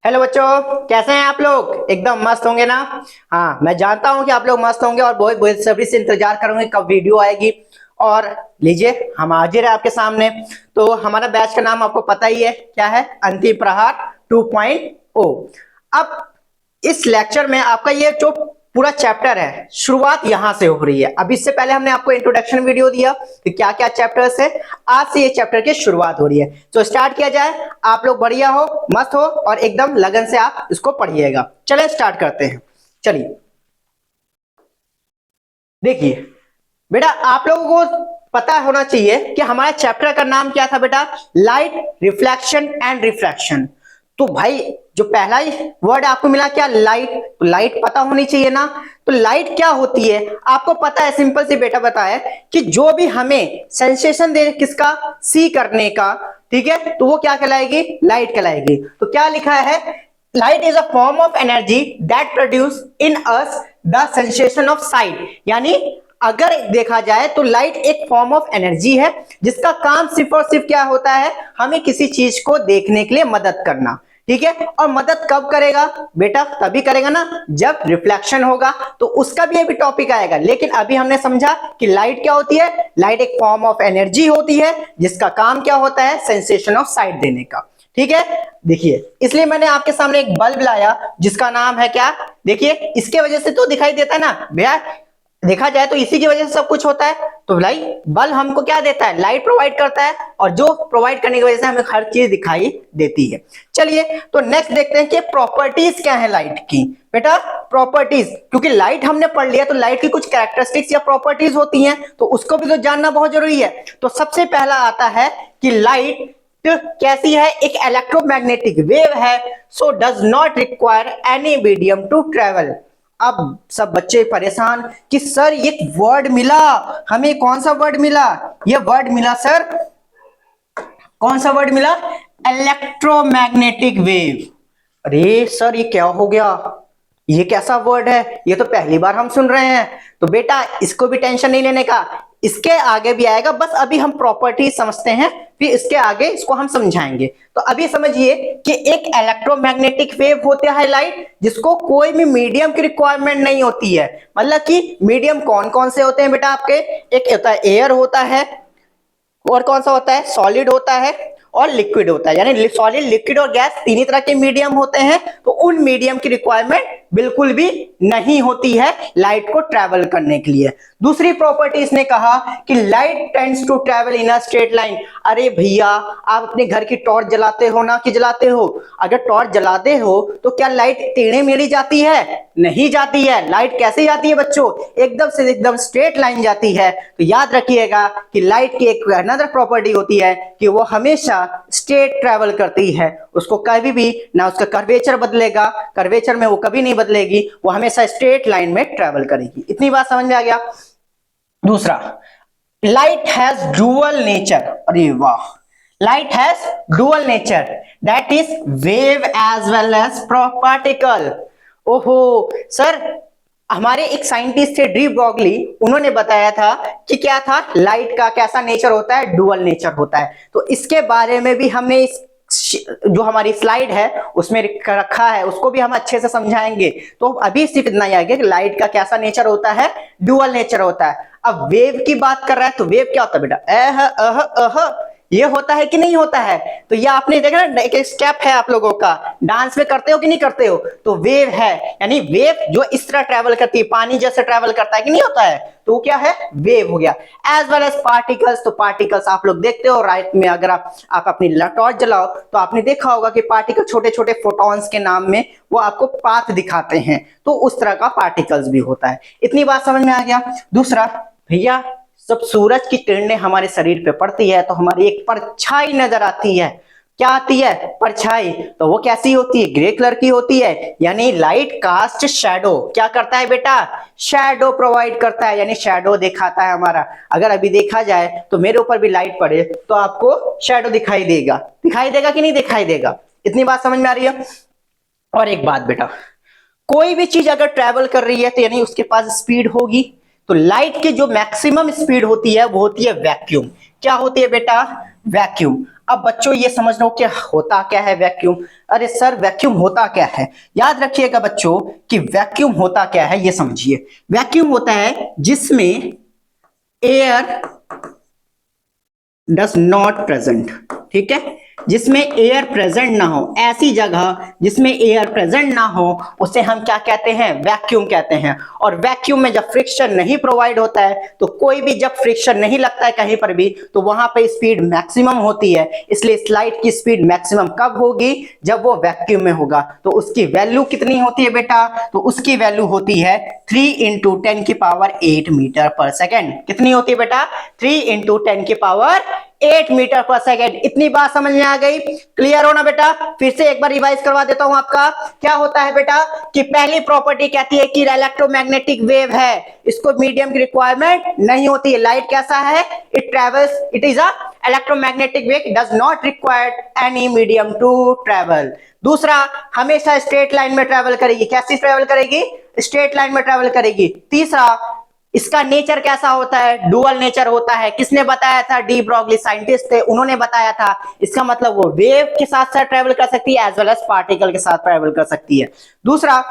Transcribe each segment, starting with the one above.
Hello बच्चों, कैसे हैं आप लोग? एकदम मस्त होंगे ना। हाँ, मैं जानता हूँ कि आप लोग मस्त होंगे और बहुत बेसब्री से इंतजार करूंगे कब वीडियो आएगी। और लीजिए, हम हाजिर है आपके सामने। तो हमारा बैच का नाम आपको पता ही है क्या है, अंतिम प्रहार 2.0। अब इस लेक्चर में आपका ये जो पूरा चैप्टर है, शुरुआत यहां से हो रही है। अब इससे पहले हमने आपको इंट्रोडक्शन वीडियो दिया कि क्या क्या चैप्टर्स है। आज से ये चैप्टर की शुरुआत हो रही है, तो स्टार्ट किया जाए। आप लोग बढ़िया हो, मस्त हो और एकदम लगन से आप इसको पढ़िएगा। चले स्टार्ट करते हैं। चलिए, देखिए बेटा, आप लोगों को पता होना चाहिए कि हमारे चैप्टर का नाम क्या था बेटा, लाइट रिफ्लेक्शन एंड रिफ्रैक्शन। तो भाई, जो पहला ही वर्ड आपको मिला क्या, लाइट, तो लाइट पता होनी चाहिए ना। तो लाइट क्या होती है आपको पता है, सिंपल सी बेटा बताया कि जो भी हमें सेंसेशन दे किसका, सी करने का, ठीक है, तो वो क्या कहलाएगी, लाइट कहलाएगी। तो क्या लिखा है, light is a form of energy that produce in us the sensation of site. यानी अगर देखा जाए तो लाइट एक फॉर्म ऑफ एनर्जी है जिसका काम सिर्फ और सिर्फ क्या होता है, हमें किसी चीज को देखने के लिए मदद करना। ठीक है, और मदद कब करेगा बेटा, तभी करेगा ना जब रिफ्लेक्शन होगा। तो उसका भी अभी टॉपिक आएगा, लेकिन अभी हमने समझा कि लाइट क्या होती है। लाइट एक फॉर्म ऑफ एनर्जी होती है जिसका काम क्या होता है, सेंसेशन ऑफ साइट देने का। ठीक है, देखिए, इसलिए मैंने आपके सामने एक बल्ब लाया जिसका नाम है क्या, देखिए, इसके वजह से तो दिखाई देता है ना भैया। देखा जाए तो इसी की वजह से सब कुछ होता है। तो भाई, बल्ब हमको क्या देता है, लाइट प्रोवाइड करता है, और जो प्रोवाइड करने की वजह से हमें हर चीज दिखाई देती है। चलिए, तो नेक्स्ट देखते हैं कि प्रॉपर्टीज क्या है लाइट की। बेटा, प्रॉपर्टीज, क्योंकि लाइट हमने पढ़ लिया तो लाइट की कुछ कैरेक्टरिस्टिक्स या प्रॉपर्टीज होती हैं, तो उसको भी तो जानना बहुत जरूरी है। तो सबसे पहला आता है कि लाइट कैसी है, एक इलेक्ट्रोमैग्नेटिक वेव है, so does not require any medium to travel. अब सब बच्चे परेशान कि सर ये वर्ड मिला हमें, कौन सा वर्ड मिला, ये वर्ड मिला सर, कौन सा वर्ड मिला, इलेक्ट्रोमैग्नेटिक वेव। अरे सर, ये क्या हो गया, ये कैसा वर्ड है, ये तो पहली बार हम सुन रहे हैं। तो बेटा, इसको भी टेंशन नहीं लेने का, इसके आगे भी आएगा, बस अभी हम प्रॉपर्टी समझते हैं, फिर इसके आगे इसको हम समझाएंगे। तो अभी समझिए कि एक इलेक्ट्रोमैग्नेटिक वेव होता है लाइट, जिसको कोई भी मीडियम की रिक्वायरमेंट नहीं होती है। मतलब कि मीडियम कौन कौन से होते हैं बेटा आपके, एक होता है एयर होता है, और कौन सा होता है, सॉलिड होता है, और लिक्विड होता है। यानी सॉलिड, लिक्विड और गैस तीन ही तरह के मीडियम होते हैं। तो उन मीडियम की रिक्वायरमेंट बिल्कुल भी नहीं होती है लाइट को ट्रैवल करने के लिए। दूसरी प्रॉपर्टी इसने कहा कि light tends to travel in a straight line. अरे भैया, आप अपने घर की टॉर्च जलाते हो ना, कि जलाते हो? अगर टॉर्च जलाते हो तो क्या लाइट टेढ़े मेढ़ी जाती है? नहीं जाती है। लाइट कैसे जाती है बच्चों, एकदम से एकदम स्ट्रेट लाइन जाती है। तो याद रखिएगा कि लाइट की एक अनदर प्रॉपर्टी होती है कि वो हमेशा स्ट्रेट ट्रैवल करती है, उसको कभी भी ना उसका कर्वेचर बदलेगा, कर्वेचर में वो कभी नहीं बदलेगी, वो हमेशा स्ट्रेट लाइन में ट्रैवल करेगी। इतनी बात समझ में आ गया। दूसरा, लाइट हैज डुअल नेचर। अरे वाह, light has dual nature, that is wave as well as particle. ओहो सर, हमारे एक साइंटिस्ट थे डी ब्रॉगली, उन्होंने बताया था कि क्या था, लाइट का कैसा नेचर होता है, डुअल नेचर होता है। तो इसके बारे में भी हमने इस जो हमारी स्लाइड है उसमें रखा है, उसको भी हम अच्छे से समझाएंगे। तो अभी सिर्फ इतना ही आएगा कि लाइट का कैसा नेचर होता है, डुअल नेचर होता है। अब वेव की बात कर रहा है, तो वेव क्या होता है बेटा, अह अह अह, ये होता है कि नहीं होता है? तो ये आपने देखा ना, एक स्टेप है आप लोगों का, डांस में करते हो कि नहीं करते हो? तो वेव है, यानी वेव जो इस तरह ट्रेवल करती है, पानी जैसे ट्रेवल करता है कि नहीं होता है, तो क्या है, वेव हो गया। एज वेल एज पार्टिकल्स, तो पार्टिकल्स आप लोग देखते हो राइट में, अगर आप अपनी टॉर्च जलाओ तो आपने देखा होगा कि पार्टिकल छोटे छोटे फोटॉन्स के नाम में वो आपको पाथ दिखाते हैं, तो उस तरह का पार्टिकल्स भी होता है। इतनी बात समझ में आ गया। दूसरा भैया, जब सूरज की किरणें हमारे शरीर पे पड़ती है तो हमारी एक परछाई नजर आती है। क्या आती है, परछाई। तो वो कैसी होती है, ग्रे कलर की होती है। यानी लाइट कास्ट शैडो, क्या करता है बेटा, शैडो प्रोवाइड करता है, यानी शैडो दिखाता है हमारा। अगर अभी देखा जाए तो मेरे ऊपर भी लाइट पड़े तो आपको शैडो दिखाई देगा, दिखाई देगा कि नहीं दिखाई देगा? इतनी बात समझ में आ रही है। और एक बात बेटा, कोई भी चीज अगर ट्रैवल कर रही है तो यानी उसके पास स्पीड होगी, तो लाइट की जो मैक्सिमम स्पीड होती है वो होती है वैक्यूम। क्या होती है बेटा? वैक्यूम। अब बच्चों ये समझ लो कि होता क्या है वैक्यूम। अरे सर वैक्यूम होता क्या है? याद रखिएगा बच्चों कि वैक्यूम होता क्या है ये समझिए। वैक्यूम होता है जिसमें एयर डज नॉट प्रेजेंट, ठीक है, जिसमें एयर प्रेजेंट ना हो, ऐसी जगह जिसमें एयर प्रेजेंट ना हो उसे हम क्या कहते हैं? वैक्यूम कहते हैं। और वैक्यूम में जब फ्रिक्शन नहीं प्रोवाइड होता है तो कोई भी जब फ्रिक्शन नहीं लगता है कहीं पर भी तो वहां पे स्पीड मैक्सिमम होती है। इसलिए स्लाइड की स्पीड मैक्सिमम कब होगी? जब वो वैक्यूम में होगा। तो उसकी वैल्यू कितनी होती है बेटा? तो उसकी वैल्यू होती है 3 इंटू 10 की पावर 8 मीटर पर सेकेंड। कितनी होती है बेटा? 3 इंटू 10 की पावर 8 मीटर पर सेकेंड। इतनी बात समझ में आ गई? क्लियर हो ना बेटा? फिर से एक बार रिवाइज करवा देता हूं आपका। क्या होता है बेटा कि पहली प्रॉपर्टी कहती है कि इलेक्ट्रोमैग्नेटिक वेव है, इसको मीडियम की रिक्वायरमेंट नहीं होती है। लाइट कैसा है? It travels, it is a electromagnetic wave, does not require any medium to travel. दूसरा, हमेशा स्ट्रेट लाइन में ट्रेवल करेगी। कैसी ट्रेवल करेगी? स्ट्रेट लाइन में ट्रेवल करेगी। तीसरा, इसका नेचर कैसा होता है? डुअल नेचर होता है। किसने बताया था? डी ब्रॉगली साइंटिस्ट थे, उन्होंने बताया था। इसका मतलब वो वेव के साथ साथ ट्रेवल कर सकती है एज वेल एज पार्टिकल के साथ ट्रेवल कर सकती है। दूसरा,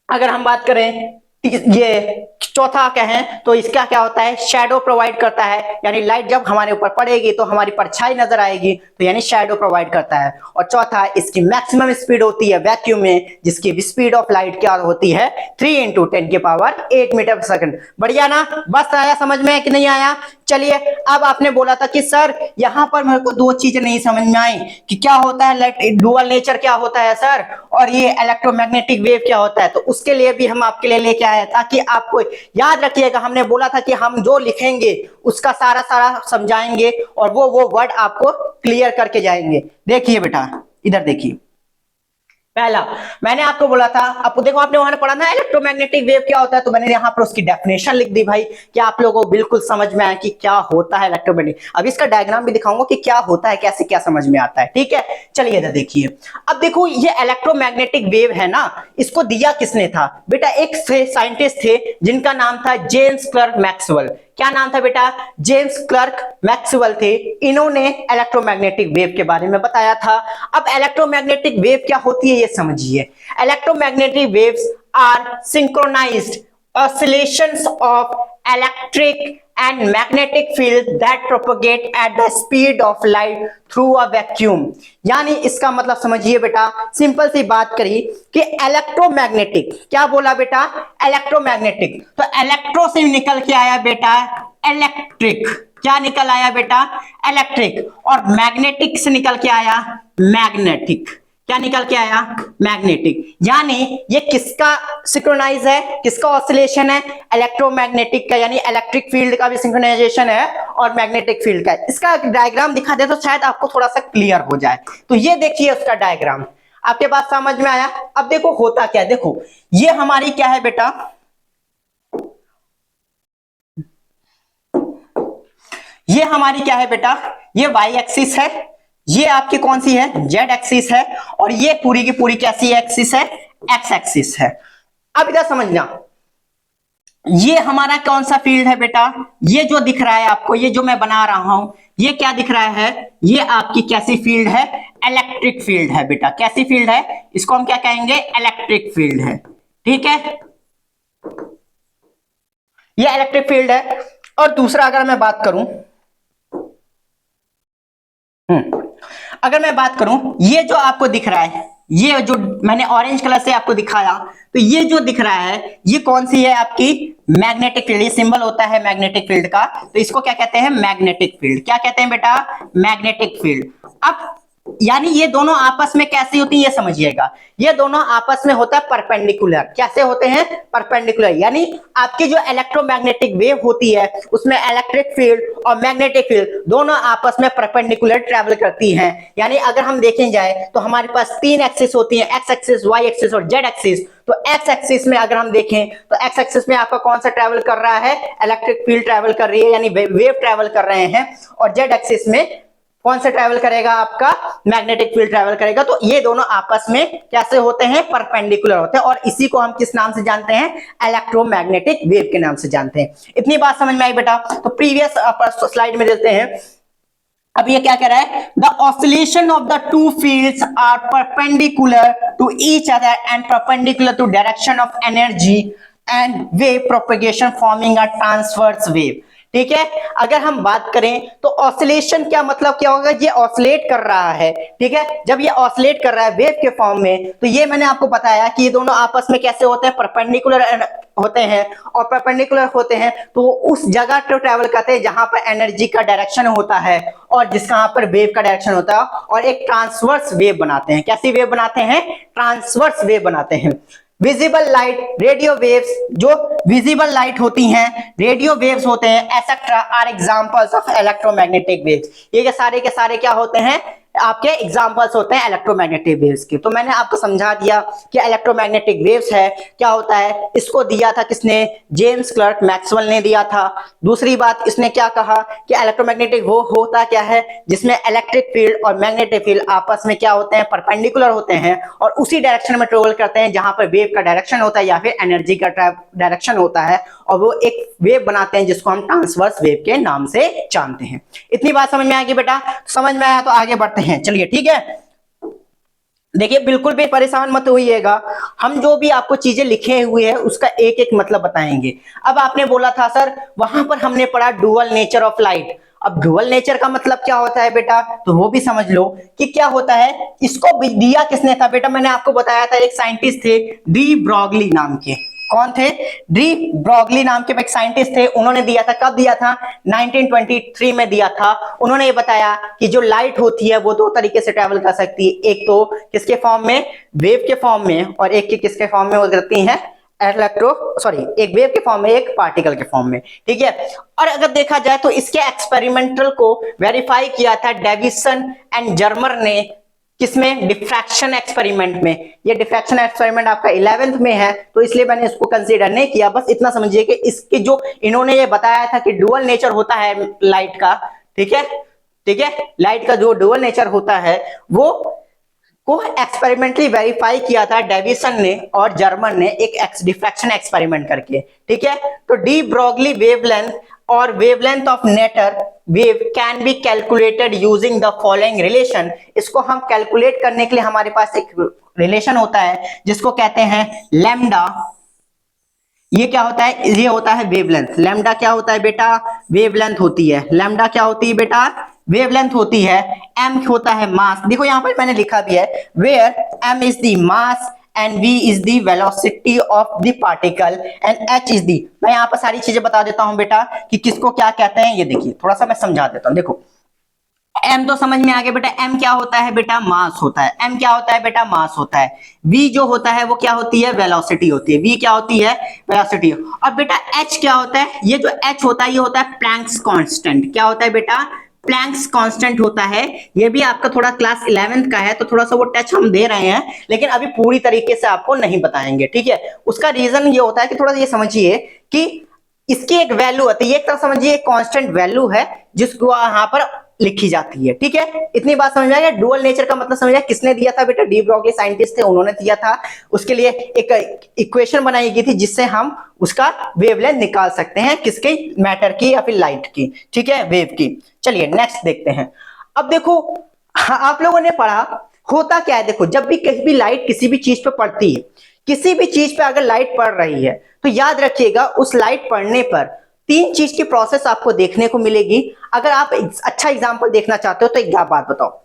अगर हम बात करें ये चौथा कहें तो इसका क्या होता है? शैडो प्रोवाइड करता है, यानी लाइट जब हमारे ऊपर पड़ेगी तो हमारी परछाई नजर आएगी, तो यानी शैडो प्रोवाइड करता है। और चौथा, इसकी मैक्सिमम स्पीड होती है वैक्यूम में, जिसकी स्पीड ऑफ लाइट क्या होती है? 3 इंटू 10 की पावर 8 मीटर पर सेकंड। बढ़िया ना? बस आया समझ में कि नहीं आया? चलिए, अब आपने बोला था कि सर यहां पर मेरे को दो चीजें नहीं समझ में आई कि क्या होता है डुअल नेचर क्या होता है सर, और ये इलेक्ट्रोमैग्नेटिक वेव क्या होता है। तो उसके लिए भी हम आपके लिए लेके आए ताकि आपको याद रखिएगा, हमने बोला था कि हम जो लिखेंगे उसका सारा सारा समझाएंगे और वो वर्ड आपको क्लियर करके जाएंगे। देखिए बेटा, इधर देखिए। पहला, मैंने आपको बोला था, आपको देखो आपने वहां पढ़ा ना इलेक्ट्रोमैग्नेटिक वेव क्या होता है, तो मैंने यहाँ पर उसकी डेफिनेशन लिख दी भाई कि आप लोगों को बिल्कुल समझ में आया कि क्या होता है इलेक्ट्रोमैग्नेटिक। अब इसका डायग्राम भी दिखाऊंगा कि क्या होता है, कैसे क्या समझ में आता है, ठीक है। चलिए इधर देखिए। अब देखो ये इलेक्ट्रोमैग्नेटिक वेव है ना, इसको दिया किसने था बेटा? एक साइंटिस्ट थे जिनका नाम था जेम्स क्लर्क मैक्सवेल। क्या नाम था बेटा? जेम्स क्लर्क मैक्सवेल थे। इन्होंने इलेक्ट्रोमैग्नेटिक वेव के बारे में बताया था। अब इलेक्ट्रोमैग्नेटिक वेव क्या होती है ये समझिए। Electromagnetic waves are synchronised oscillations of electric and magnetic field that propagate at the speed of light through a vacuum। यानी इसका मतलब समझिए बेटा, सिंपल सी बात करी कि इलेक्ट्रोमैग्नेटिक, क्या बोला बेटा? इलेक्ट्रोमैग्नेटिक। तो इलेक्ट्रो से निकल के आया बेटा इलेक्ट्रिक। क्या निकल आया बेटा? इलेक्ट्रिक। और मैग्नेटिक से निकल के आया मैग्नेटिक। क्या निकल के आया? मैग्नेटिक। यानी ये किसका सिंक्रोनाइज है, किसका ऑसिलेशन है? इलेक्ट्रोमैग्नेटिक का, यानी इलेक्ट्रिक फील्ड का भी सिंक्रोनाइजेशन है और मैग्नेटिक फील्ड का। इसका डायग्राम दिखा दे तो शायद आपको थोड़ा सा क्लियर हो जाए। तो ये देखिए उसका डायग्राम, आपके पास समझ में आया? अब देखो होता क्या, देखो ये हमारी क्या है बेटा, ये हमारी क्या है बेटा? ये वाई एक्सिस है, ये आपकी कौन सी है? जेड एक्सिस है, और ये पूरी की पूरी कैसी एक्सिस है? एक्स एक्सिस है। अब इधर समझना, ये हमारा कौन सा फील्ड है बेटा? ये जो दिख रहा है आपको, ये जो मैं बना रहा हूं, ये क्या दिख रहा है? ये आपकी कैसी फील्ड है? इलेक्ट्रिक फील्ड है बेटा। कैसी फील्ड है? इसको हम क्या कहेंगे? इलेक्ट्रिक फील्ड है, ठीक है। ये इलेक्ट्रिक फील्ड है। और दूसरा अगर मैं बात करूं, अगर मैं बात करूं, ये जो आपको दिख रहा है, ये जो मैंने ऑरेंज कलर से आपको दिखाया, तो ये जो दिख रहा है ये कौन सी है? आपकी मैग्नेटिक फील्ड। ये सिंबल होता है मैग्नेटिक फील्ड का, तो इसको क्या कहते हैं? Magnetic field. क्या कहते हैं बेटा? Magnetic field. अब यानी ये दोनों आपस में कैसी होती है ये समझिएगा। ये दोनों आपस में होता है परपेंडिकुलर। कैसे होते हैं? परपेंडिकुलर। यानी आपकी जो इलेक्ट्रोमैग्नेटिक वेव होती है उसमें इलेक्ट्रिक फील्ड और मैग्नेटिक फील्ड दोनों आपस में परपेंडिकुलर ट्रैवल करती हैं। यानी अगर हम देखें जाए तो हमारे पास तीन एक्सिस होती हैं, एक्स एक्सिस, वाई एक्सिस और जेड एक्सिस। तो एक्स एक्सिस में अगर हम देखें तो एक्स एक्सिस में आपका कौन सा ट्रैवल कर रहा है? इलेक्ट्रिक फील्ड ट्रैवल कर रही है, यानी वेव ट्रैवल कर रहे हैं। और जेड एक्सिस में कौन से ट्रेवल करेगा, आपका मैग्नेटिक फील्ड ट्रेवल करेगा। तो ये दोनों आपस में कैसे होते हैं, परपेंडिकुलर होते हैं, और इसी को हम किस नाम से जानते हैं, इलेक्ट्रोमैग्नेटिक वेव के नाम से जानते हैं। इतनी बात समझ में आई बेटा। तो प्रीवियस स्लाइड में देते हैं, अब ये क्या कह रहा है, the oscillation of the two fields are perpendicular to each other and perpendicular to direction of energy and wave propagation forming a transverse wave. ठीक है, अगर हम बात करें तो ऑसिलेशन क्या मतलब क्या होगा, ये ऑसिलेट कर रहा है। ठीक है, जब ये ऑसिलेट कर रहा है वेव के फॉर्म में, तो ये मैंने आपको बताया कि ये दोनों आपस में कैसे होते हैं, परपेंडिकुलर होते हैं, और परपेंडिकुलर होते हैं तो उस जगह तो ट्रेवल करते हैं जहां पर एनर्जी का डायरेक्शन होता है और जहां पर वेव का डायरेक्शन होता है, और एक ट्रांसवर्स वेव बनाते हैं। कैसी वेव बनाते हैं, ट्रांसवर्स वेव बनाते हैं। विजिबल लाइट, रेडियो वेव्स, जो विजिबल लाइट होती हैं, रेडियो वेव्स होते हैं, etcetera are examples of electromagnetic waves. ये के सारे क्या होते हैं, आपके एग्जांपल्स होते हैं इलेक्ट्रोमैग्नेटिक वेव्स के। तो मैंने आपको समझा दिया कि इलेक्ट्रोमैग्नेटिक वेव्स है क्या होता है। इसको दिया था किसने, जेम्स क्लर्क मैक्सवेल ने दिया था। दूसरी बात इसने क्या कहा कि इलेक्ट्रोमैग्नेटिक वो होता क्या है जिसमें इलेक्ट्रिक फील्ड और मैग्नेटिक फील्ड आपस में क्या होते हैं, परपेंडिकुलर होते हैं और उसी डायरेक्शन में ट्रेवल करते हैं जहां पर वेव का डायरेक्शन होता है या फिर एनर्जी का डायरेक्शन होता है, और वो एक वेव बनाते हैं जिसको हम ट्रांसवर्स वेव के नाम से जानते हैं। इतनी बात समझ में आ गई बेटा, समझ में आया तो आगे बढ़ते हैं, चलिए ठीक है। देखिए बिल्कुल भी परेशान मत होइएगा, हम जो भी आपको चीजें लिखे हुए हैं उसका एक एक मतलब बताएंगे। अब आपने बोला था सर वहां पर हमने पढ़ा डुअल नेचर ऑफ लाइट। अब डुअल नेचर का मतलब क्या होता है बेटा, तो वो भी समझ लो कि क्या होता है। इसको दिया किसने था बेटा, मैंने आपको बताया था एक साइंटिस्ट थे डी ब्रॉगली नाम के। कौन थे, डी ब्रॉगली नाम के एक साइंटिस्ट थे। उन्होंने दिया था, कब दिया था, 1923 में दिया था। उन्होंने ये बताया कि जो लाइट होती है वो दो तरीके से ट्रेवल कर सकती है, एक तो किसके फॉर्म में, वेव के फॉर्म में, और एक के किसके फॉर्म में वो करती है, एक वेव के फॉर्म में, एक पार्टिकल के फॉर्म में। ठीक है, और अगर देखा जाए तो इसके एक्सपेरिमेंटल को वेरीफाई किया था डेविसन एंड जर्मर ने, किसमें, डिफ्रैक्शन एक्सपेरिमेंट में। ये डिफ्रैक्शन एक्सपेरिमेंट आपका 11th में है तो इसलिए मैंने इसको कंसीडर नहीं किया। बस इतना समझिए कि इसके जो इन्होंने ये बताया था कि डुअल नेचर होता है लाइट का, ठीक है, ठीक है, लाइट का जो डुअल नेचर होता है वो को एक्सपेरिमेंटली वेरीफाई किया था डेविसन ने और जर्मन ने एक डिफ्रैक्शन एक्सपेरिमेंट करके। ठीक है, तो डी ब्रॉगली वेवलेंथ और wavelength of matter wave can be calculated using the following relation. इसको हम कैलकुलेट करने के लिए हमारे पास एक रिलेशन होता है जिसको कहते हैं लैम्डा। ये क्या होता है, ये होता है वेवलेंथ। लैम्डा क्या होता है बेटा, वेवलेंथ होती है। लैम्डा क्या होती है बेटा, वेवलेंथ होती है। एम होता है मास, देखो यहां पर मैंने लिखा भी है, where M is the mass and v is the velocity of the particle and h is the, मैं यहां पर सारी चीजें बता देता हूं बेटा कि किसको क्या कहते हैं। ये देखिए थोड़ा सा मैं समझा देता हूं। देखो m तो समझ में आ गया बेटा, m क्या होता है बेटा, मास होता है। m क्या होता है बेटा, मास होता है। v जो होता है वो क्या होती है, वेलोसिटी होती है। v क्या होती है, वेलोसिटी। और बेटा h क्या होता है, ये जो h होता है ये होता है प्लैंक्स कांस्टेंट। क्या होता है बेटा, प्लैंक्स कांस्टेंट होता है। ये भी आपका थोड़ा क्लास 11th का है तो थोड़ा सा वो टच हम दे रहे हैं, लेकिन अभी पूरी तरीके से आपको नहीं बताएंगे। ठीक है, उसका रीजन ये होता है कि थोड़ा ये समझिए कि इसकी एक वैल्यू होती है, एक तरह समझिए कांस्टेंट वैल्यू है जिसको यहां पर लिखी जाती है। ठीक है, इतनी बात समझ में आ गया। डुअल नेचर का मतलब समझ आया, किसने दिया था बेटा, डी ब्रॉगली साइंटिस्ट थे, उन्होंने दिया था। उसके लिए एक इक्वेशन बनाई गई थी जिससे हम उसका वेवलेंथ निकाल सकते हैं, किसके, मैटर की या फिर लाइट की, ठीक है, वेव की। चलिए नेक्स्ट देखते हैं। अब देखो आप लोगों ने पढ़ा होता क्या है, देखो जब भी कहीं भी लाइट किसी भी चीज पे पड़ती है, किसी भी चीज पे अगर लाइट पड़ रही है तो याद रखिएगा उस लाइट पड़ने पर तीन चीज की प्रोसेस आपको देखने को मिलेगी। अगर आप अच्छा एग्जांपल देखना चाहते हो तो एक बात बताओ,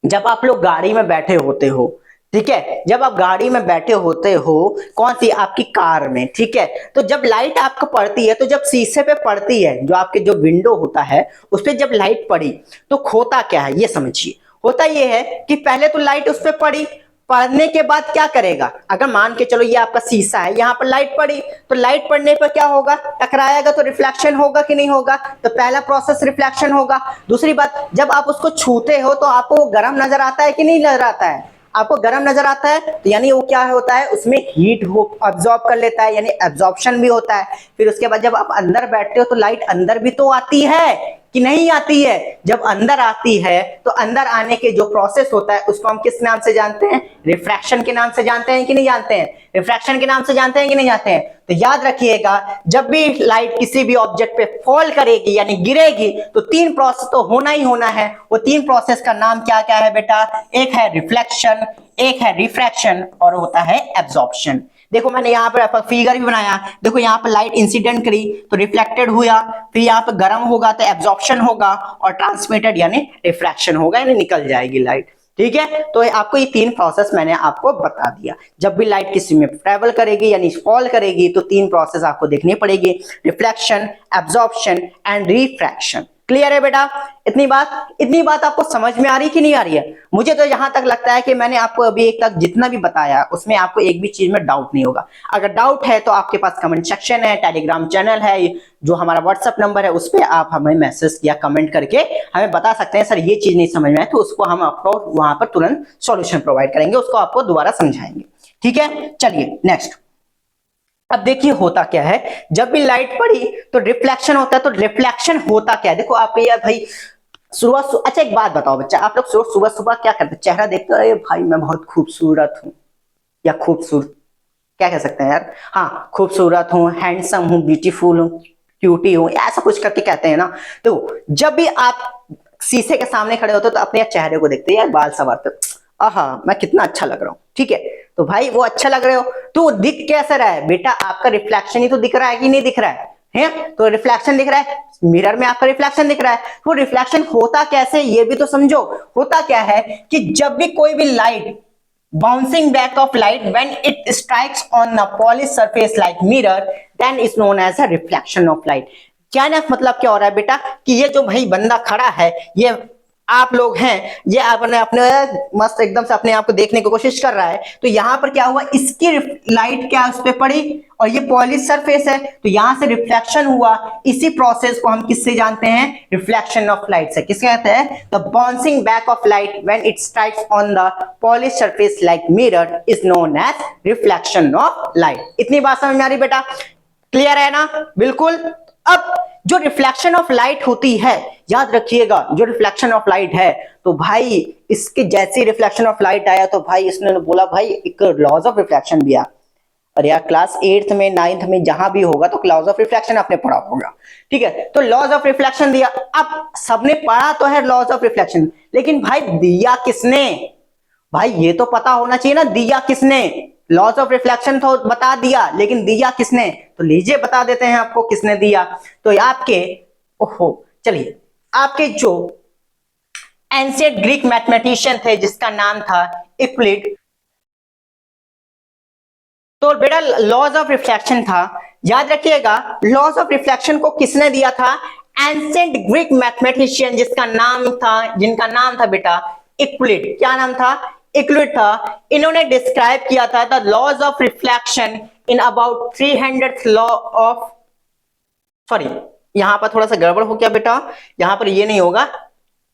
जब आप लोग गाड़ी में बैठे होते हो, ठीक है, जब आप गाड़ी में बैठे होते हो, कौन सी, आपकी कार में, ठीक है, तो जब लाइट आपको पड़ती है तो जब शीशे पे पड़ती है, जो आपके जो विंडो होता है उस पर जब लाइट पड़ी तो होता क्या है ये समझिए। होता ये है कि पहले तो लाइट उस पर पड़ी, पड़ने के बाद क्या करेगा, अगर मान के चलो ये आपका शीशा है, यहां पर लाइट पड़ी तो लाइट पड़ने पर क्या होगा, टकराएगा तो रिफ्लेक्शन होगा कि नहीं होगा, तो पहला प्रोसेस रिफ्लेक्शन होगा। दूसरी बात, जब आप उसको छूते हो तो आपको वो गर्म नजर आता है कि नहीं नजर आता है, आपको गर्म नजर आता है, तो यानी वो क्या होता है, उसमें हीट वो अब्सॉर्ब कर लेता है, यानी एब्जॉर्प्शन भी होता है। फिर उसके बाद जब आप अंदर बैठते हो तो लाइट अंदर भी तो आती है, कि नहीं आती है? जब अंदर आती है तो अंदर आने के जो प्रोसेस होता है उसको हम किस नाम से जानते हैं? रिफ्रैक्शन के नाम से जानते हैं कि नहीं जानते हैं? रिफ्रैक्शन के नाम से जानते हैं कि नहीं जानते हैं? तो याद रखिएगा, जब भी लाइट किसी भी ऑब्जेक्ट पे फॉल करेगी यानी गिरेगी तो तीन प्रोसेस तो होना ही होना है। वो तीन प्रोसेस का नाम क्या क्या है बेटा? एक है रिफ्लेक्शन, एक है रिफ्रैक्शन और होता है एब्जॉर्प्शन। देखो मैंने यहाँ पर फिगर भी बनाया, देखो यहाँ पर लाइट इंसिडेंट करी तो रिफ्लेक्टेड हुआ, फिर यहाँ पर गर्म होगा तो एब्जॉर्प्शन होगा और ट्रांसमिटेड यानी रिफ्रैक्शन होगा यानी निकल जाएगी लाइट। ठीक है, तो आपको ये तीन प्रोसेस मैंने आपको बता दिया। जब भी लाइट किसी में ट्रेवल करेगी यानी फॉल करेगी तो तीन प्रोसेस आपको देखनी पड़ेगी, reflection, absorption and refraction. Clear है बेटा? इतनी बात आपको समझ में आ रही कि नहीं आ रही है? मुझे तो यहां तक लगता है कि मैंने आपको अभी एक तक जितना भी बताया उसमें आपको एक भी चीज में डाउट नहीं होगा। अगर डाउट है तो आपके पास कमेंट सेक्शन है, टेलीग्राम चैनल है, जो हमारा व्हाट्सएप नंबर है उस पर आप हमें मैसेज या कमेंट करके हमें बता सकते हैं सर ये चीज नहीं समझ में आए, तो उसको हम आपको वहां पर तुरंत सॉल्यूशन प्रोवाइड करेंगे, उसको आपको दोबारा समझाएंगे। ठीक है, चलिए नेक्स्ट। अब देखिए होता क्या है, जब भी लाइट पड़ी तो रिफ्लेक्शन होता है। तो रिफ्लेक्शन होता क्या है? देखो आप यार भाई सुबह अच्छा एक बात बताओ बच्चा, आप लोग सुबह सुबह क्या करते हैं? चेहरा देखते हो, अरे भाई मैं बहुत खूबसूरत हूँ, या खूबसूरत क्या कह सकते हैं यार, हाँ खूबसूरत हूँ, हैंडसम हूँ, ब्यूटीफुल हूँ, क्यूटी हूँ, ऐसा कुछ करके कहते हैं ना। तो जब भी आप शीशे के सामने खड़े होते हो तो अपने चेहरे को देखते हैं, यार बाल संवारते हो, आहा मैं कितना अच्छा लग रहा हूँ। ठीक है, तो भाई वो अच्छा लग रहे हो तो वो दिख कैसा रहा है बेटा? आपका रिफ्लेक्शन ही तो दिख रहा है कि नहीं दिख रहा है? तो रिफ्लेक्शन दिख रहा है, मिरर में आपका रिफ्लेक्शन दिख रहा है। वो रिफ्लेक्शन होता कैसे ये भी तो समझो। होता क्या है कि जब भी कोई भी light bouncing back of light when it strikes on a polished surface like mirror then is known as a reflection of light। क्या ना मतलब क्या हो रहा है बेटा कि ये जो भाई बंदा खड़ा है, ये आप लोग हैं, ये अपने अपने मस्त एकदम से अपने आप को देखने की कोशिश कर रहा है, तो यहां पर क्या हुआ, इसकी लाइट क्या उस पर पड़ी और ये पॉलिश सरफेस है तो यहां से रिफ्लेक्शन हुआ। इसी प्रोसेस को हम किससे जानते हैं? रिफ्लेक्शन ऑफ लाइट से। किससे कहते हैं? The bouncing back of light when it strikes on the polish surface like mirror is known as reflection of light. इतनी बात समझ में आ रही बेटा? क्लियर है ना? बिल्कुल। अब जो रिफ्लेक्शन ऑफ लाइट होती है, याद रखिएगा जो रिफ्लेक्शन ऑफ लाइट है, तो भाई इसके जैसे रिफ्लेक्शन ऑफ लाइट आया तो भाई इसने बोला भाई एक लॉज ऑफ रिफ्लेक्शन भी आ। और यार क्लास 8th में 9th में जहां भी होगा तो लॉज ऑफ रिफ्लेक्शन आपने पढ़ा होगा। ठीक है, तो लॉज ऑफ रिफ्लेक्शन दिया। अब सबने पढ़ा तो है लॉज ऑफ रिफ्लेक्शन, लेकिन भाई दिया किसने? भाई ये तो पता होना चाहिए ना, दिया किसने? लॉज ऑफ रिफ्लेक्शन तो बता दिया, लेकिन दिया किसने? तो लीजिए बता देते हैं आपको किसने दिया। तो आपके ओहो चलिए, आपके जो एंशिएंट ग्रीक मैथमेटिशियन थे जिसका नाम था यूक्लिड, तो बेटा लॉज ऑफ रिफ्लेक्शन था, याद रखिएगा लॉज ऑफ रिफ्लेक्शन को किसने दिया था? एंशिएंट ग्रीक मैथमेटिशियन जिनका नाम था बेटा यूक्लिड। क्या नाम था? यूक्लिड था। इन्होंने डिस्क्राइब किया था the laws of reflection in about 300th law of, sorry यहां पर थोड़ा सा गड़बड़ हो गया बेटा, यहां पर ये नहीं होगा।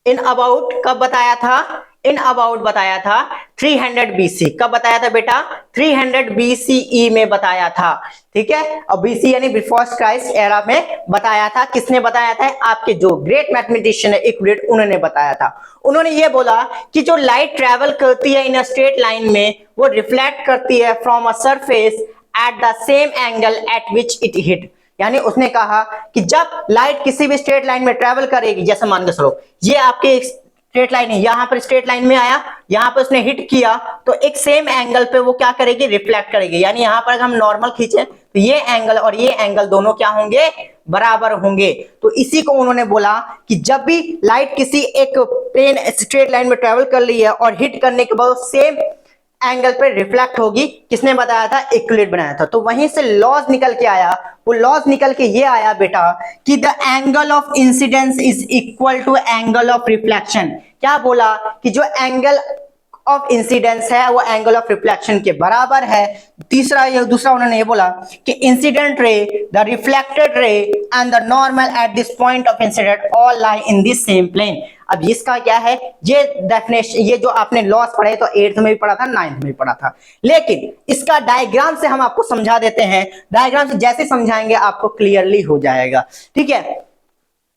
इन अबाउट कब बताया था? इन अबाउट बताया था 300 BC। कब बताया था बेटा? 300 BCE में बताया था। ठीक है, और BC यानी बिफोर क्राइस्ट एरा में बताया था। किसने बताया था? आपके जो ग्रेट मैथमेटिशियन है यूक्लिड, उन्होंने बताया था। उन्होंने ये बोला कि जो लाइट ट्रेवल करती है इन अ स्ट्रेट लाइन में, वो रिफ्लेक्ट करती है from a surface at the same angle eight which it hit. यानी उसने कहा कि जब लाइट किसी भी स्ट्रेट लाइन में ट्रेवल करेगी, जैसे मान के चलो ये आपके स्ट्रेट लाइन है, यहां पर स्ट्रेट लाइन में आया, यहां पर उसने हिट किया तो एक सेम एंगल पे वो क्या करेगी? रिफ्लेक्ट करेगी। यानी यहां पर हम नॉर्मल खींचे तो ये एंगल और ये एंगल दोनों क्या होंगे? बराबर होंगे। तो इसी को उन्होंने बोला कि जब भी लाइट किसी एक प्लेन स्ट्रेट लाइन में ट्रेवल कर रही है और हिट करने के बाद सेम एंगल पे रिफ्लेक्ट होगी। किसने बताया था? यूक्लिड बनाया था। तो वहीं से लॉज निकल के आया, वो लॉज निकल के ये आया बेटा कि the angle of incidence is equal to angle of reflection. क्या बोला? कि जो एंगल ऑफ इंसिडेंस है वो एंगल ऑफ रिफ्लेक्शन के बराबर है। दूसरा उन्होंने ये बोला कि incident ray, the reflected ray and the normal at this point of incident all lie in this same plane. अब इसका क्या है? ये डेफिनेशन, ये जो आपने लॉस पढ़े तो 8th में भी पढ़ा था, 9th में भी पढ़ा था, लेकिन इसका डायग्राम से हम आपको समझा देते हैं। डायग्राम से जैसे समझाएंगे आपको क्लियरली हो जाएगा। ठीक है,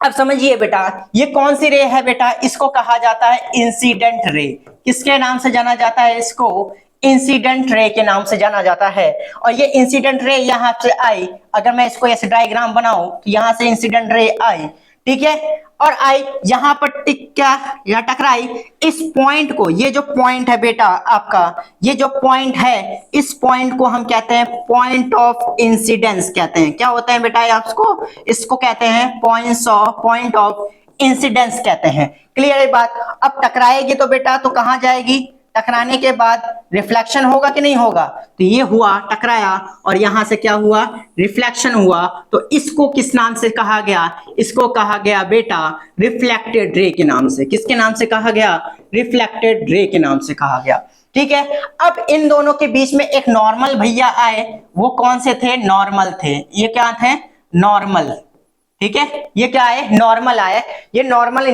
अब समझिए बेटा, ये कौन सी रे है बेटा, इसको कहा जाता है इंसिडेंट रे। किसके नाम से जाना जाता है इसको? इंसिडेंट रे के नाम से जाना जाता है। और ये इंसिडेंट रे यहां से आई, अगर मैं इसको ऐसे डायग्राम बनाऊं तो यहां से इंसिडेंट रे आई, ठीक है, और आई यहां पर टिक क्या या टकराई इस पॉइंट को। ये जो पॉइंट है बेटा आपका, ये जो पॉइंट है, इस पॉइंट को हम कहते हैं पॉइंट ऑफ इंसिडेंस कहते हैं। क्या होता है बेटा आपको? इसको कहते हैं पॉइंट ऑफ इंसिडेंस कहते हैं। क्लियर है बात? अब टकराएगी तो बेटा तो कहां जाएगी? टकराने के बाद रिफ्लेक्शन होगा कि नहीं होगा? तो ये हुआ टकराया और यहां से क्या हुआ? रिफ्लेक्शन हुआ। तो इसको किस नाम से कहा गया? इसको कहा गया बेटा रिफ्लेक्टेड रे के नाम से। किसके नाम से कहा गया? रिफ्लेक्टेड रे के नाम से कहा गया। ठीक है, अब इन दोनों के बीच में एक नॉर्मल भैया आए, वो कौन से थे? नॉर्मल थे। ये क्या थे? नॉर्मल। ठीक है, ये क्या है? नॉर्मल आया। ये नॉर्मल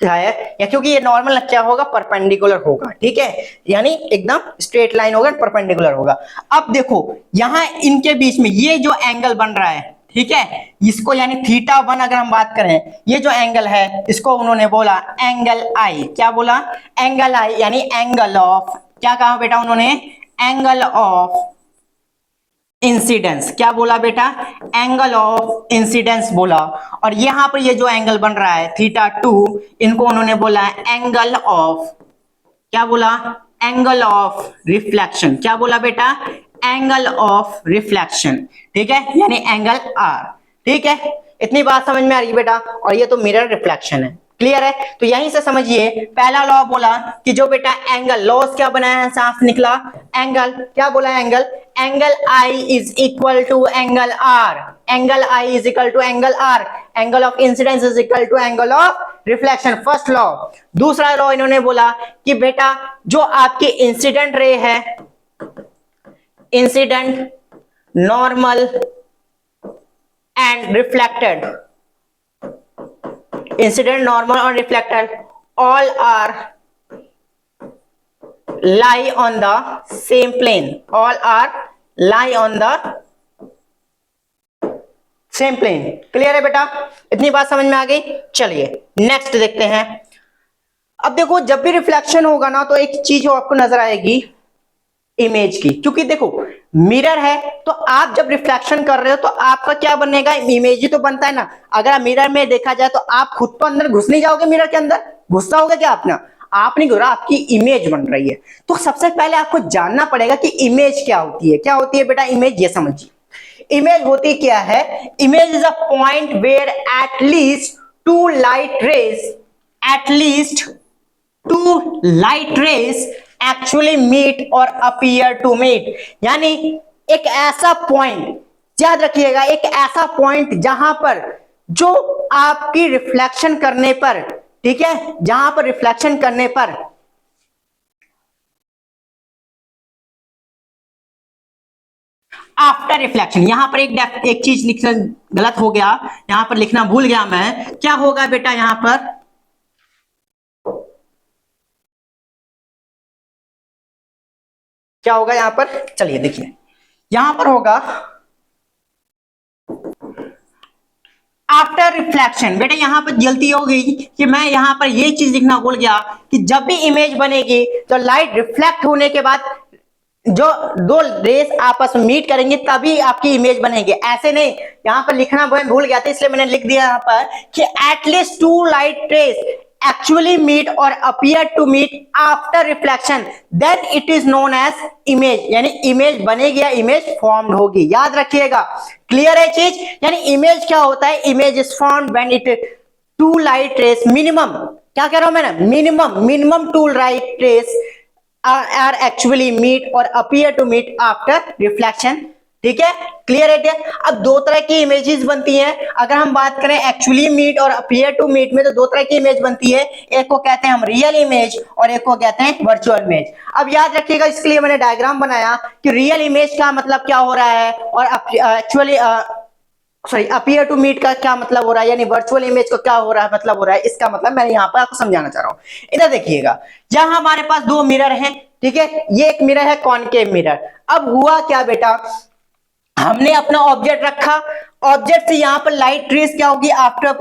क्या है? या क्योंकि ये नॉर्मल क्या होगा? परपेंडिकुलर होगा। ठीक है, यानी एकदम स्ट्रेट लाइन होगा, परपेंडिकुलर होगा। अब देखो यहां इनके बीच में ये जो एंगल बन रहा है, ठीक है, इसको यानी थीटा वन अगर हम बात करें, ये जो एंगल है इसको उन्होंने बोला एंगल आई। क्या बोला? एंगल आई, यानी एंगल ऑफ, क्या कहा बेटा उन्होंने? Angle of incidence. क्या बोला बेटा? एंगल ऑफ इंसिडेंस बोला। और यहां पर ये जो एंगल बन रहा है थीटा टू, इनको उन्होंने बोला एंगल ऑफ, क्या बोला? Angle of reflection. क्या बोला बेटा? Angle of reflection. ठीक है, यानी एंगल आर। ठीक है, इतनी बात समझ में आ रही है बेटा? और ये तो मिरर रिफ्लेक्शन है। क्लियर है? तो यहीं से समझिए पहला लॉ बोला कि जो बेटा एंगल, लॉस क्या बनाया है? साफ निकला एंगल। क्या बोला? Angle I is equal to angle R. Angle I is equal to angle R. Angle of incidence is equal to angle of reflection. First law. दूसरा लॉ इन्होंने बोला कि बेटा जो आपकी इंसिडेंट रे है, incident, normal and reflected, incident, normal और reflected, all are lie on the same plane. All are lie on the same plane. Clear है बेटा? इतनी बात समझ में आ गई? चलिए नेक्स्ट देखते हैं। अब देखो जब भी रिफ्लेक्शन होगा ना तो एक चीज आपको नजर आएगी इमेज की, क्योंकि देखो मिरर है तो आप जब रिफ्लेक्शन कर रहे हो तो आपका क्या बनेगा? इमेज ही तो बनता है ना। अगर मिरर में देखा जाए तो आप खुद तो अंदर घुस नहीं जाओगे, मिरर के अंदर घुसता होगा क्या आपने? आप नहीं घुस रहा, आपकी इमेज बन रही है। तो सबसे पहले आपको जानना पड़ेगा कि इमेज क्या होती है। क्या होती है बेटा इमेज? ये समझिए इमेज होती क्या है। Image is a point where at least two light rays actually meet और अपीयर टू मीट। यानी एक ऐसा पॉइंट, याद रखिएगा, एक ऐसा पॉइंट जहां पर जो आपकी रिफ्लेक्शन करने पर, ठीक है, जहां पर रिफ्लेक्शन करने पर आफ्टर रिफ्लेक्शन, यहां पर एक चीज लिखना गलत हो गया, यहां पर लिखना भूल गया मैं। क्या होगा बेटा यहां पर? क्या होगा यहां पर? चलिए देखिए, यहां पर होगा आफ्टर रिफ्लेक्शन। बेटा यहां पर गलती हो गई कि मैं यहां पर ये चीज लिखना भूल गया कि जब भी इमेज बनेगी तो लाइट रिफ्लेक्ट होने के बाद जो दो रेस आपस में मीट करेंगे तभी आपकी इमेज बनेगी। ऐसे नहीं, यहां पर लिखना मैं भूल गया था इसलिए मैंने लिख दिया यहां पर कि at least two light rays actually meet और appear to meet after reflection, then it is known as image. यानी इमेज बनेगी या इमेज फॉर्म्ड होगी, याद रखिएगा। क्लियर है चीज? यानी इमेज क्या होता है? Image is formed when it two light rays minimum, क्या कह रहा हूं मैं? Minimum two light rays are actually meet or appear to meet after reflection। ठीक है, क्लियर है? अब दो तरह की इमेजेस बनती हैं। अगर हम बात करें एक्चुअली मीट और अपीयर टू मीट में, तो दो तरह की इमेज बनती है। एक को कहते हैं हम रियल इमेज और एक को कहते हैं वर्चुअल इमेज। अब याद रखिएगा, इसके लिए मैंने डायग्राम बनाया कि रियल इमेज का मतलब क्या हो रहा है और एक्चुअली अपीयर टू मीट का क्या मतलब हो रहा है, यानी वर्चुअल इमेज का क्या हो रहा है मतलब हो रहा है। इसका मतलब मैं यहाँ पर आपको समझाना चाह रहा हूँ। इधर देखिएगा, जहां हमारे पास दो मिरर हैं, ठीक है, ये एक मिरर है कॉनकेव मिरर। अब हुआ क्या बेटा, हमने अपना ऑब्जेक्ट रखा, ऑब्जेक्ट से यहां पर लाइट रेस क्या होगी? आफ्टर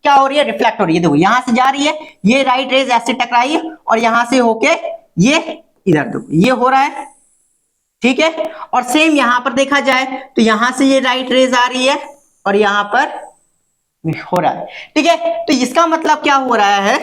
क्या हो रही है, रिफ्लेक्ट हो रही है। देखो यहां से जा रही है, ये राइट रेज ऐसे टकराई है और यहां से होके ये इधर, देखो ये हो रहा है, ठीक है। और सेम यहां पर देखा जाए तो यहां से ये राइट रेज आ रही है और यहां पर हो रहा है, ठीक है। तो इसका मतलब क्या हो रहा है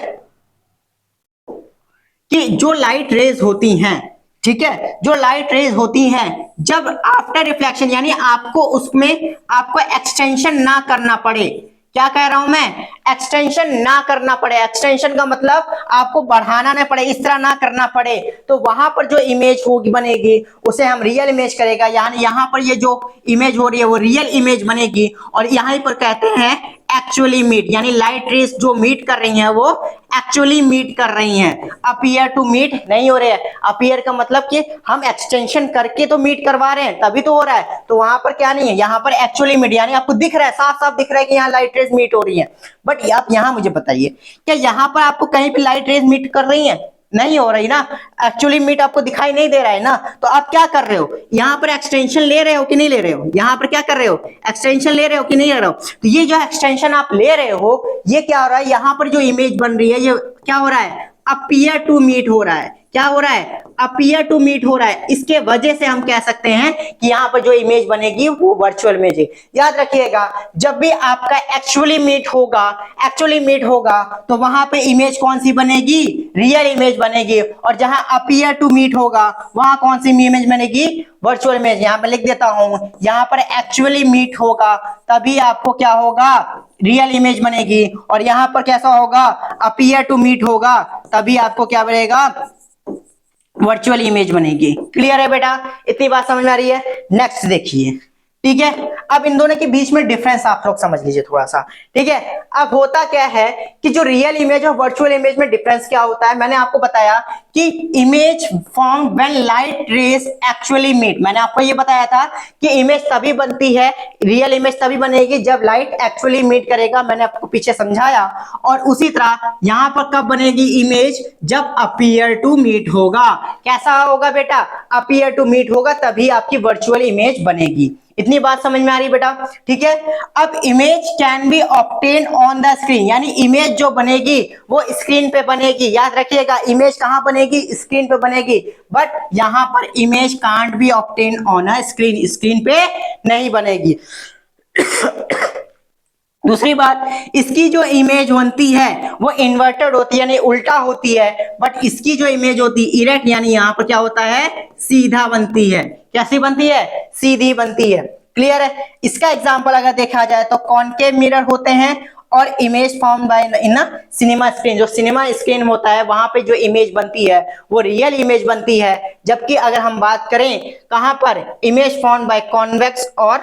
कि जो लाइट रेज होती हैं, ठीक है, जो लाइट रेज होती हैं जब आफ्टर रिफ्लेक्शन, यानी आपको उसमें आपको एक्सटेंशन ना करना पड़े, क्या कह रहा हूं मैं, एक्सटेंशन ना करना पड़े, एक्सटेंशन का मतलब आपको बढ़ाना ना पड़े, इस तरह ना करना पड़े, तो वहां पर जो इमेज होगी बनेगी उसे हम रियल इमेज करेगा, यानी यहां पर ये जो इमेज हो रही है वो रियल इमेज बनेगी। और यहां पर कहते हैं एक्चुअली मीट, यानी लाइट रेज जो मीट कर रही हैं वो एक्चुअली मीट कर रही हैं, अपीयर टू मीट नहीं हो रहे हैं। अपीयर का मतलब कि हम एक्सटेंशन करके तो मीट करवा रहे हैं तभी तो हो रहा है, तो वहां पर क्या नहीं है, यहां पर एक्चुअली मीट, यानी आपको दिख रहा है, साफ साफ दिख रहा है कि यहाँ लाइट रेज मीट हो रही है। बट आप यहां मुझे बताइए, क्या यहां पर आपको कहीं भी लाइट रेज मीट कर रही है, नहीं हो रही ना, एक्चुअली मीट आपको दिखाई नहीं दे रहा है ना, तो आप क्या कर रहे हो, यहां पर एक्सटेंशन ले रहे हो कि नहीं ले रहे हो, यहां पर क्या कर रहे हो, एक्सटेंशन ले रहे हो कि नहीं ले रहे हो। तो ये जो एक्सटेंशन आप ले रहे हो, ये क्या हो रहा है, यहां पर जो इमेज बन रही है ये क्या हो रहा है, अपीयर टू मीट हो रहा है, क्या हो रहा है, अपीयर टू मीट हो रहा है। इसके वजह से हम कह सकते हैं कि यहां पर जो इमेज बनेगी वो वर्चुअल इमेज है। याद रखिएगा, जब भी आपका एक्चुअली मीट होगा, एक्चुअली मीट होगा तो वहां पे इमेज कौन सी बनेगी, रियल इमेज बनेगी, और जहां अपीयर टू मीट होगा वहां कौन सी इमेज बनेगी, वर्चुअल इमेज। यहां पर लिख देता हूं, यहां पर एक्चुअली मीट होगा तभी आपको क्या होगा, रियल इमेज बनेगी, और यहां पर कैसा होगा, अपीयर टू मीट होगा तभी आपको क्या बनेगा, वर्चुअल इमेज बनेगी। क्लियर है बेटा, इतनी बात समझ में आ रही है। नेक्स्ट देखिए, ठीक है, अब इन दोनों के बीच में डिफरेंस आप लोग समझ लीजिए थोड़ा सा, ठीक है। अब होता क्या है कि जो रियल इमेज और वर्चुअल इमेज में डिफरेंस क्या होता है, मैंने आपको बताया कि image form when light rays actually meet, मैंने आपको ये बताया था कि इमेज तभी बनती है, रियल इमेज तभी बनेगी जब लाइट एक्चुअली मीट करेगा, मैंने आपको पीछे समझाया। और उसी तरह यहां पर कब बनेगी इमेज, जब अपीयर टू मीट होगा। कैसा होगा बेटा, अपीयर टू मीट होगा तभी आपकी वर्चुअल इमेज बनेगी। इतनी बात समझ में आ रही बेटा, ठीक है। अब image can be obtain on the screen, यानी इमेज जो बनेगी वो स्क्रीन पे बनेगी। याद रखिएगा, इमेज कहां बनेगी, स्क्रीन पे बनेगी, बट यहां पर image can't be obtain on a screen, screen पे नहीं बनेगी। दूसरी बात, इसकी जो इमेज बनती है वो इन्वर्टेड होती है, यानी उल्टा होती है, बट इसकी जो इमेज होती है इरेक्ट, यानी यहां पर क्या होता है, सीधा बनती है। कैसी बनती है, सीधी बनती है। क्लियर है। इसका एग्जांपल अगर देखा जाए तो कॉनकेव मिरर होते हैं और image form by in cinema screen, जो सिनेमा स्क्रीन होता है वहां पे जो इमेज बनती है वो रियल इमेज बनती है। जबकि अगर हम बात करें कहां पर, इमेज फॉर्म बाय कॉन्वेक्स और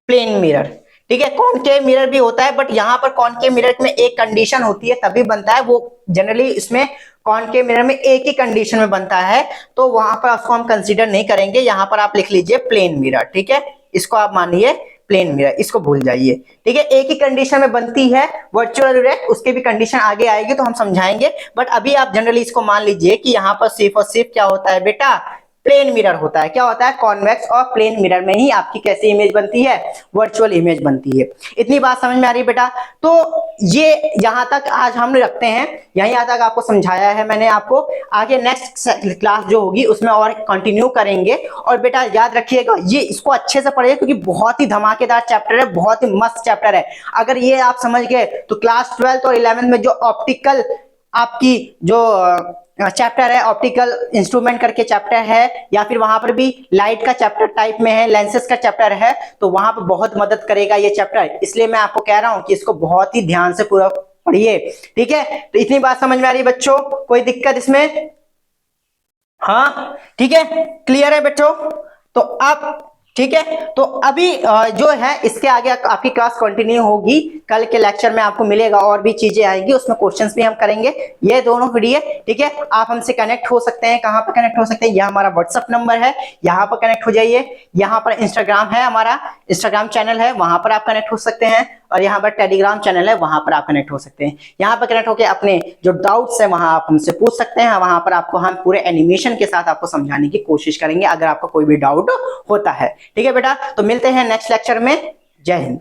प्लेन मिरर, ठीक है। कॉनकेव मिरर भी होता है, बट यहां पर कॉनकेव मिरर में एक कंडीशन होती है तभी बनता है, वो जनरली इसमें कॉनकेव मिरर में एक ही कंडीशन में बनता है, तो वहां पर उसको हम कंसीडर नहीं करेंगे। यहां पर आप लिख लीजिए प्लेन मिरर, ठीक है, इसको आप मानिए प्लेन मिरर, इसको भूल जाइए, ठीक है। एक ही कंडीशन में बनती है वर्चुअल इरेक्ट, उसके भी कंडीशन आगे आएगी तो हम समझाएंगे, बट अभी आप जनरली इसको मान लीजिए कि यहां पर सिर्फ और सिर्फ क्या होता है बेटा, प्लेन मिरर होता है। क्या होता है, कॉन्वेक्स और प्लेन मिरर में ही आपकी कैसी इमेज बनती है, वर्चुअल इमेज बनती है। इतनी बात समझ में आ रही है बेटा। तो ये यहां तक आज हम रखते हैं, यहीं तक आपको समझाया है मैंने आपको। आगे नेक्स्ट क्लास जो होगी उसमें और कंटिन्यू करेंगे। और बेटा याद रखिएगा, ये इसको अच्छे से पढ़िए क्योंकि बहुत ही धमाकेदार चैप्टर है, बहुत ही मस्त चैप्टर है। अगर ये आप समझ गए तो क्लास 12th और 11th में जो ऑप्टिकल आपकी जो चैप्टर है, ऑप्टिकल इंस्ट्रूमेंट करके चैप्टर है, या फिर वहां पर भी लाइट का चैप्टर टाइप में है, लेंसेज का चैप्टर है, तो वहां पर बहुत मदद करेगा ये चैप्टर। इसलिए मैं आपको कह रहा हूं कि इसको बहुत ही ध्यान से पूरा पढ़िए, ठीक है। तो इतनी बात समझ में आ रही है बच्चों, कोई दिक्कत इसमें, हाँ ठीक है, क्लियर है बच्चों। तो अब ठीक है, तो अभी जो है इसके आगे आपकी क्लास कंटिन्यू होगी, कल के लेक्चर में आपको मिलेगा, और भी चीजें आएंगी, उसमें क्वेश्चंस भी हम करेंगे। ये दोनों फ्री है, ठीक है। आप हमसे कनेक्ट हो सकते हैं, कहां पर कनेक्ट हो सकते हैं, यह हमारा व्हाट्सएप नंबर है, यहाँ पर कनेक्ट हो जाइए। यहाँ पर इंस्टाग्राम है, हमारा इंस्टाग्राम चैनल है, वहां पर आप कनेक्ट हो सकते हैं, और यहाँ पर टेलीग्राम चैनल है, वहां पर आप कनेक्ट हो सकते हैं। यहाँ पर कनेक्ट होकर अपने जो डाउट्स है वहां आप हमसे पूछ सकते हैं, वहां पर आपको हम पूरे एनिमेशन के साथ आपको समझाने की कोशिश करेंगे अगर आपको कोई भी डाउट होता है, ठीक है बेटा। तो मिलते हैं नेक्स्ट लेक्चर में, जय हिंद।